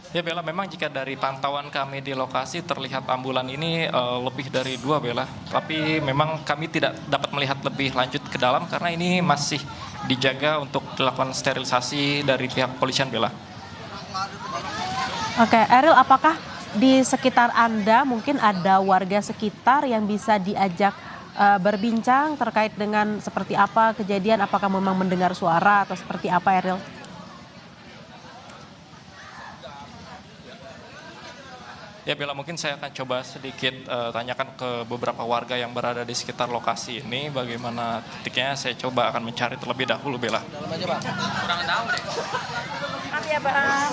Ya Bella, memang jika dari pantauan kami di lokasi terlihat ambulan ini lebih dari dua Bella. Tapi memang kami tidak dapat melihat lebih lanjut ke dalam karena ini masih dijaga untuk dilakukan sterilisasi dari pihak kepolisian Bella. Oke, Eril, apakah di sekitar Anda mungkin ada warga sekitar yang bisa diajak berbincang terkait dengan seperti apa kejadian, apakah memang mendengar suara atau seperti apa, Eril? Ya Bella, mungkin saya akan coba sedikit tanyakan ke beberapa warga yang berada di sekitar lokasi ini bagaimana titiknya. Saya coba akan mencari terlebih dahulu Bella. Dalam aja bang. Kurang tahu deh. Makasih ya Bang.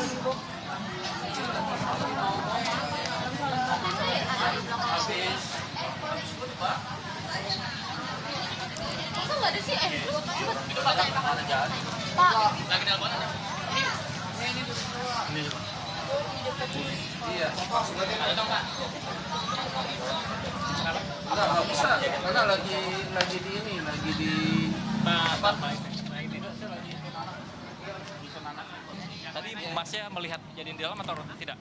Iya. Enggak bisa karena lagi di ini lagi di Tadi Masnya melihat kejadian di dalam atau tidak?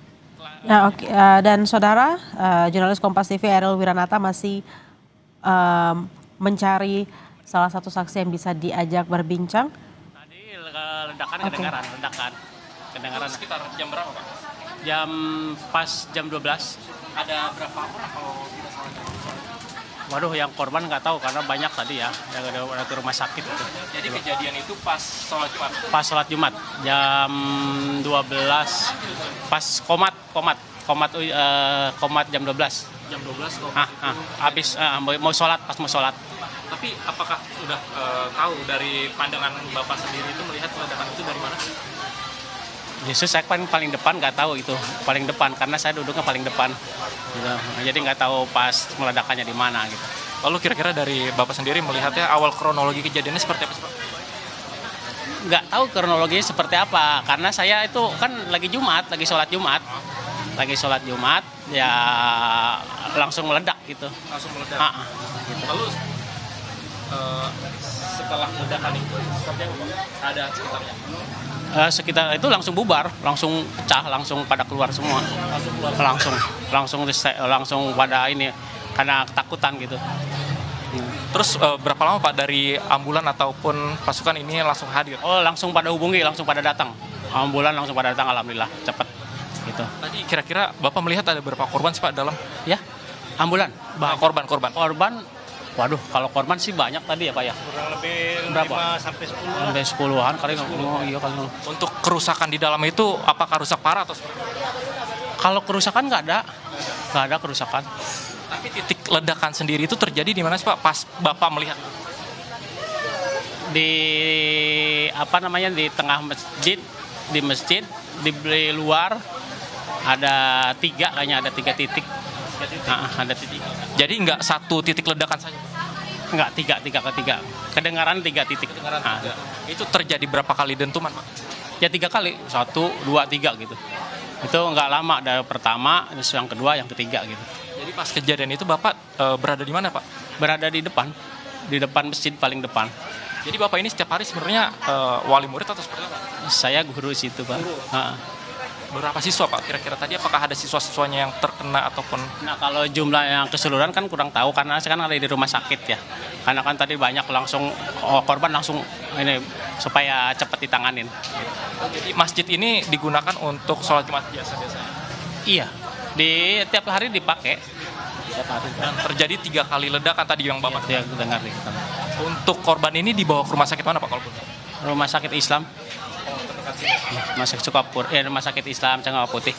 Nah, oke. Dan saudara, jurnalis Kompas TV Eril Wiranata masih mencari salah satu saksi yang bisa diajak berbincang. Tadi ledakan kedengaran, kedengaran Sekitar jam berapa Pak? jam pas jam 12. Ada berapa orang kalau tidak salah? Waduh, yang korban nggak tahu karena banyak tadi ya, yang ada ke rumah sakit itu. Jadi kejadian itu pas sholat Jumat. Pas sholat Jumat jam 12, pas komat jam 12. Jam 12 kok. Habis mau sholat, pas mau sholat. Tapi apakah sudah tahu dari pandangan Bapak sendiri itu melihat ledakan itu dari mana? Justru saya paling depan nggak tahu itu, paling depan karena saya duduknya paling depan. Gitu. Jadi nggak tahu pas meledakannya di mana gitu. Lalu kira-kira dari Bapak sendiri melihatnya awal kronologi kejadiannya seperti apa sih Pak? Nggak tahu kronologinya seperti apa karena saya itu kan lagi sholat Jumat ya langsung meledak gitu. Langsung meledak. Gitu. Lalu setelah ledakan itu seperti apa Pak? Ada sekitarnya? Sekitar itu langsung bubar, langsung pecah, langsung pada keluar semua, langsung pada ini karena ketakutan gitu. Terus berapa lama Pak dari ambulan ataupun pasukan ini langsung hadir? Oh, langsung pada hubungi, langsung pada datang. Ambulan langsung pada datang, alhamdulillah cepat gitu. Tadi kira-kira Bapak melihat ada berapa korban sih Pak dalam? Ya, ambulan. Korban. Waduh, kalau korban sih banyak tadi ya Pak ya. kurang lebih Berapa? 5 sampai 10. Sampai 10-an kali. Iya kali. Untuk kerusakan di dalam itu apakah rusak parah atau seperti apa? Kalau kerusakan nggak ada kerusakan. Tapi titik ledakan sendiri itu terjadi di mana sih Pak pas Bapak melihat? Di di tengah masjid, di luar ada tiga titik. Ada titik. Jadi nggak satu titik ledakan saja? Enggak, tiga. Kedengaran 3 titik. Itu terjadi berapa kali dentuman Pak? Ya 3 kali, 1, 2, 3 gitu. Itu nggak lama dari pertama, terus yang kedua, yang ketiga gitu. Jadi pas kejadian itu Bapak berada di mana Pak? Berada di depan masjid paling depan. Jadi Bapak ini setiap hari sebenarnya wali murid atau seperti apa? Saya guru situ Pak. Berapa siswa Pak kira-kira tadi? Apakah ada siswa-siswanya yang terkena ataupun? Nah kalau jumlah yang keseluruhan kan kurang tahu karena saya kan ada di rumah sakit ya. Karena kan tadi banyak korban langsung ini supaya cepat ditanganin. Jadi masjid ini digunakan untuk sholat Jumat biasa-biasa? Iya, di tiap hari dipakai. Dan terjadi 3 kali ledakan tadi yang Bapak Ya dengar nih. Untuk korban ini dibawa ke rumah sakit mana Pak kalau boleh? Rumah sakit Islam. Rumah sakit Sukapur, Rumah sakit Islam Cengkawa Putih.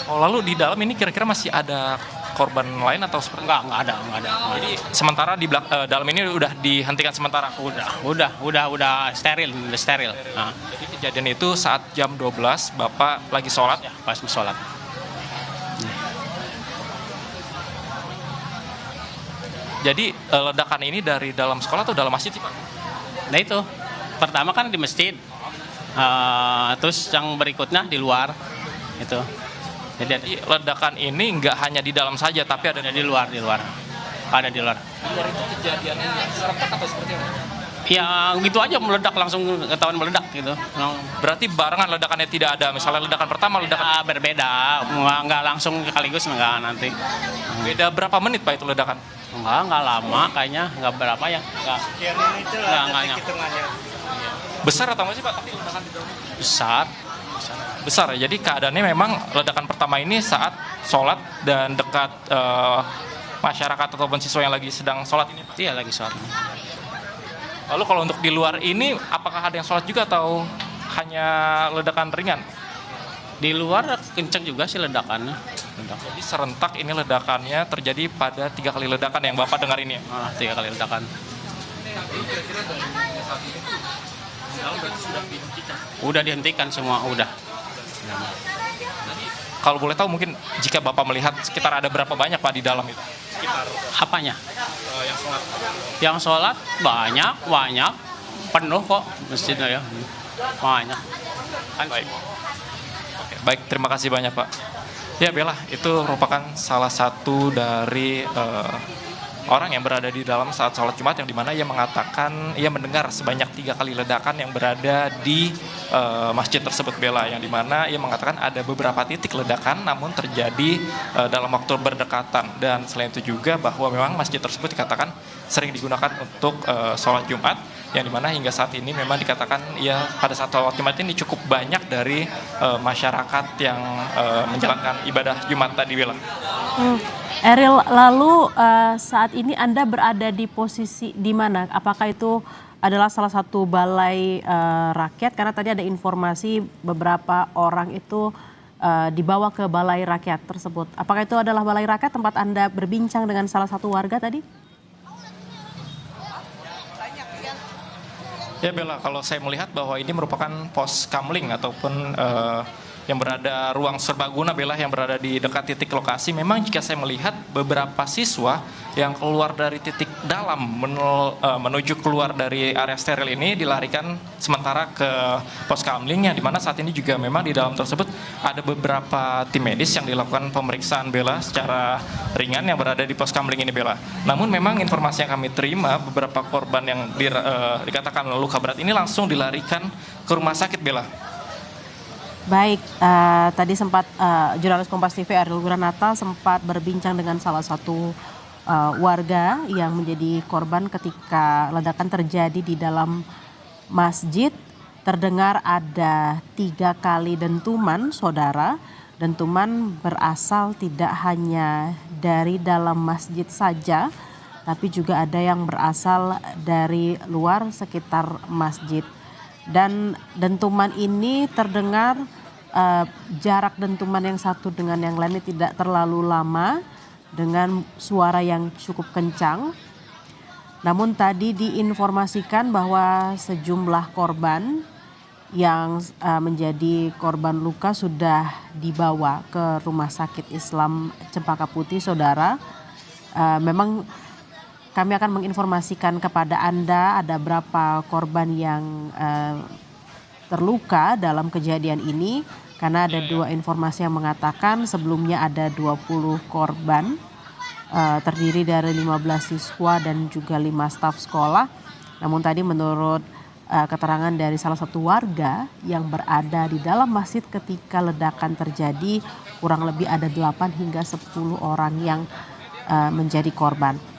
Oh, lalu di dalam ini kira-kira masih ada korban lain atau seperti? Enggak ada. Jadi sementara di dalam ini udah dihentikan sementara? Udah steril. Jadi kejadian itu saat jam 12 Bapak lagi sholat? Ya, pas sholat. Jadi ledakan ini dari dalam sekolah atau dalam masjid sih Pak? Nah itu, pertama kan di masjid. Terus yang berikutnya di luar itu. Jadi ledakan ini nggak hanya di dalam saja tapi ada di luar. Ada di luar. Di luar itu kejadiannya serentak atau seperti apa? Ya gitu aja meledak, langsung ketahuan meledak gitu. Berarti barengan ledakannya tidak ada, misalnya ledakan pertama, ledakan Berbeda, nggak langsung sekaligus nggak nanti. beda berapa menit Pak itu ledakan? Nggak lama kayaknya, nggak berapa ya. Nggak hitungannya. Besar atau nggak sih Pak? Tapi ledakan di dalam besar. besar ya. Jadi keadaannya memang ledakan pertama ini saat sholat dan dekat masyarakat ataupun siswa yang lagi sedang sholat ini Pak. Iya lagi sholat. Lalu kalau untuk di luar ini, apakah ada yang sholat juga atau hanya ledakan ringan? Di luar kenceng juga sih ledakannya. Jadi serentak ini ledakannya terjadi pada 3 kali ledakan yang Bapak dengar ini ya? 3 kali ledakan. Udah dihentikan semua, udah. Kalau boleh tahu mungkin jika Bapak melihat sekitar ada berapa banyak Pak di dalam itu? Sekitar Apanya? yang sholat. Yang sholat banyak, penuh kok masjidnya ya, banyak. Kan Baik. Oke, baik, terima kasih banyak Pak. Ya Bella, itu merupakan salah satu dari orang yang berada di dalam saat sholat Jumat yang dimana ia mengatakan ia mendengar sebanyak 3 kali ledakan yang berada di masjid tersebut Bella, yang dimana ia mengatakan ada beberapa titik ledakan namun terjadi dalam waktu berdekatan, dan selain itu juga bahwa memang masjid tersebut dikatakan sering digunakan untuk sholat Jumat, yang dimana hingga saat ini memang dikatakan ya pada saat sholat Jumat ini cukup banyak dari masyarakat yang menjalankan ibadah Jumat tadi Bella. Eril, lalu saat ini Anda berada di posisi di mana? Apakah itu adalah salah satu balai rakyat? Karena tadi ada informasi beberapa orang itu dibawa ke balai rakyat tersebut. Apakah itu adalah balai rakyat tempat Anda berbincang dengan salah satu warga tadi? Ya Bella, kalau saya melihat bahwa ini merupakan pos kamling ataupun yang berada ruang serbaguna Bella yang berada di dekat titik lokasi. Memang jika saya melihat beberapa siswa yang keluar dari titik dalam menuju keluar dari area steril ini dilarikan sementara ke pos kamling, yang dimana saat ini juga memang di dalam tersebut ada beberapa tim medis yang dilakukan pemeriksaan Bella secara ringan yang berada di pos kamling ini Bella. Namun memang informasi yang kami terima beberapa korban yang dikatakan luka berat ini langsung dilarikan ke rumah sakit Bella. Baik, tadi sempat jurnalis Kompas TV Ariel Granata sempat berbincang dengan salah satu warga yang menjadi korban ketika ledakan terjadi di dalam masjid. Terdengar ada 3 kali dentuman, saudara. Dentuman berasal tidak hanya dari dalam masjid saja, tapi juga ada yang berasal dari luar sekitar masjid. Dan dentuman ini terdengar jarak dentuman yang satu dengan yang lainnya tidak terlalu lama dengan suara yang cukup kencang. Namun tadi diinformasikan bahwa sejumlah korban yang menjadi korban luka sudah dibawa ke Rumah Sakit Islam Cempaka Putih, saudara. Memang kami akan menginformasikan kepada Anda ada berapa korban yang terluka dalam kejadian ini, karena ada 2 informasi yang mengatakan sebelumnya ada 20 korban terdiri dari 15 siswa dan juga 5 staf sekolah. Namun tadi menurut keterangan dari salah satu warga yang berada di dalam masjid ketika ledakan terjadi, kurang lebih ada 8 hingga 10 orang yang menjadi korban.